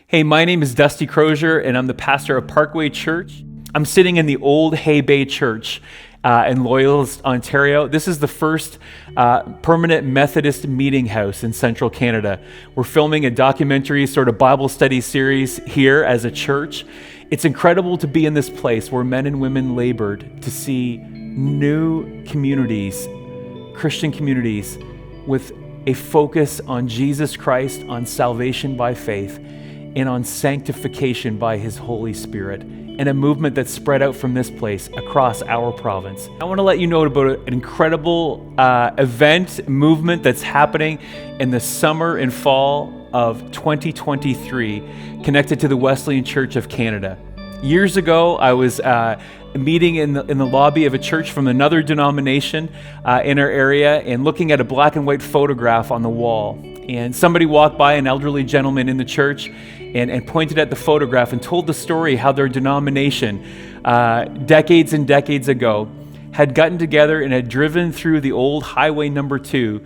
Hey, my name is Dusty Crozier, and I'm the pastor of Parkway Church. I'm sitting in the old Hay Bay Church in Loyalist, Ontario. This is the first permanent Methodist meeting house in central Canada. We're filming a documentary sort of Bible study series here as a church. It's incredible to be in this place where men and women labored to see new communities, Christian communities, with a focus on Jesus Christ, on salvation by faith, and on sanctification by His Holy Spirit, and a movement that's spread out from this place across our province. I want to let you know about an incredible movement that's happening in the summer and fall of 2023, connected to the Wesleyan Church of Canada. Years ago, I was meeting in the lobby of a church from another denomination in our area and looking at a black and white photograph on the wall. And somebody walked by, an elderly gentleman in the church, and pointed at the photograph and told the story how their denomination, decades and decades ago, had gotten together and had driven through the old Highway Number 2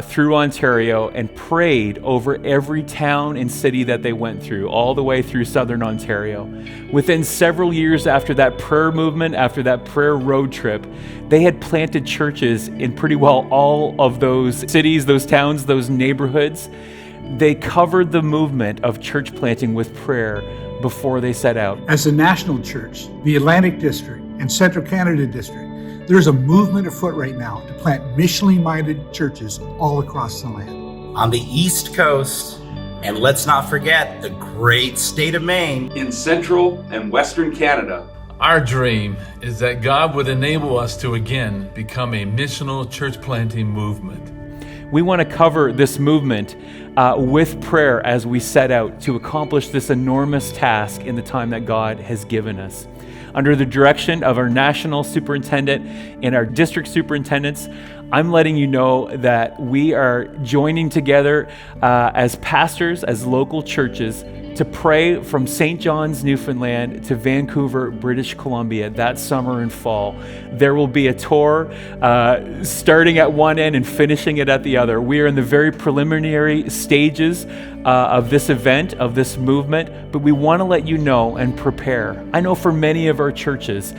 through Ontario and prayed over every town and city that they went through, all the way through southern Ontario. Within several years after that prayer movement, after that prayer road trip, they had planted churches in pretty well all of those cities, those towns, those neighborhoods. They covered the movement of church planting with prayer before they set out. As a national church, the Atlantic District and Central Canada District, there's a movement afoot right now to plant missionally minded churches all across the land. On the East Coast, and let's not forget the great state of Maine. In Central and Western Canada. Our dream is that God would enable us to again become a missional church planting movement. We want to cover this movement with prayer as we set out to accomplish this enormous task in the time that God has given us. Under the direction of our national superintendent and our district superintendents, I'm letting you know that we are joining together as pastors, as local churches, to pray from St. John's, Newfoundland to Vancouver, British Columbia that summer and fall. There will be a tour starting at one end and finishing it at the other. We are in the very preliminary stages of this event, of this movement, but we want to let you know and prepare. I know for many of our churches,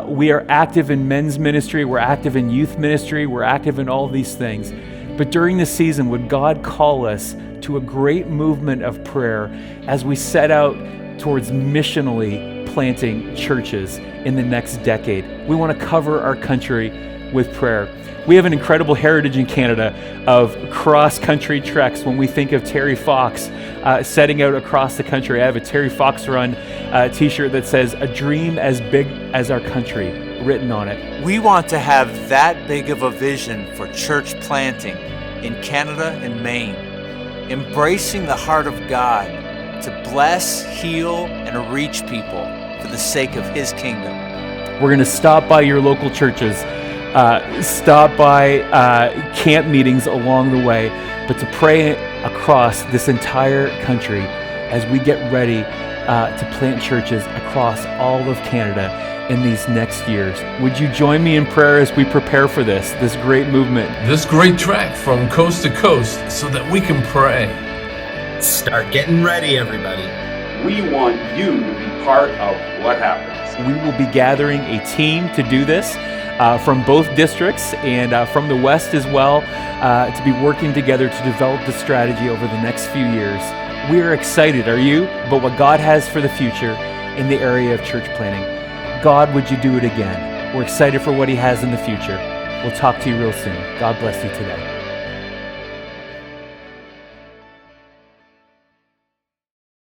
we are active in men's ministry, we're active in youth ministry, we're active in all these things. But during this season, would God call us to a great movement of prayer as we set out towards missionally planting churches in the next decade? We want to cover our country with prayer. We have an incredible heritage in Canada of cross-country treks. When we think of Terry Fox setting out across the country, I have a Terry Fox Run t-shirt that says, "A dream as big as our country," written on it. We want to have that big of a vision for church planting in Canada and Maine, embracing the heart of God to bless, heal, and reach people for the sake of His kingdom. We're going to stop by your local churches, stop by camp meetings along the way, but to pray across this entire country as we get ready to plant churches across all of Canada in these next years. Would you join me in prayer as we prepare for this great movement? This great trek from coast to coast so that we can pray. Start getting ready, everybody. We want you to be part of what happens. We will be gathering a team to do this from both districts and from the West as well, to be working together to develop the strategy over the next few years. We are excited, are you, about what God has for the future in the area of church planting. God, would you do it again? We're excited for what He has in the future. We'll talk to you real soon. God bless you today.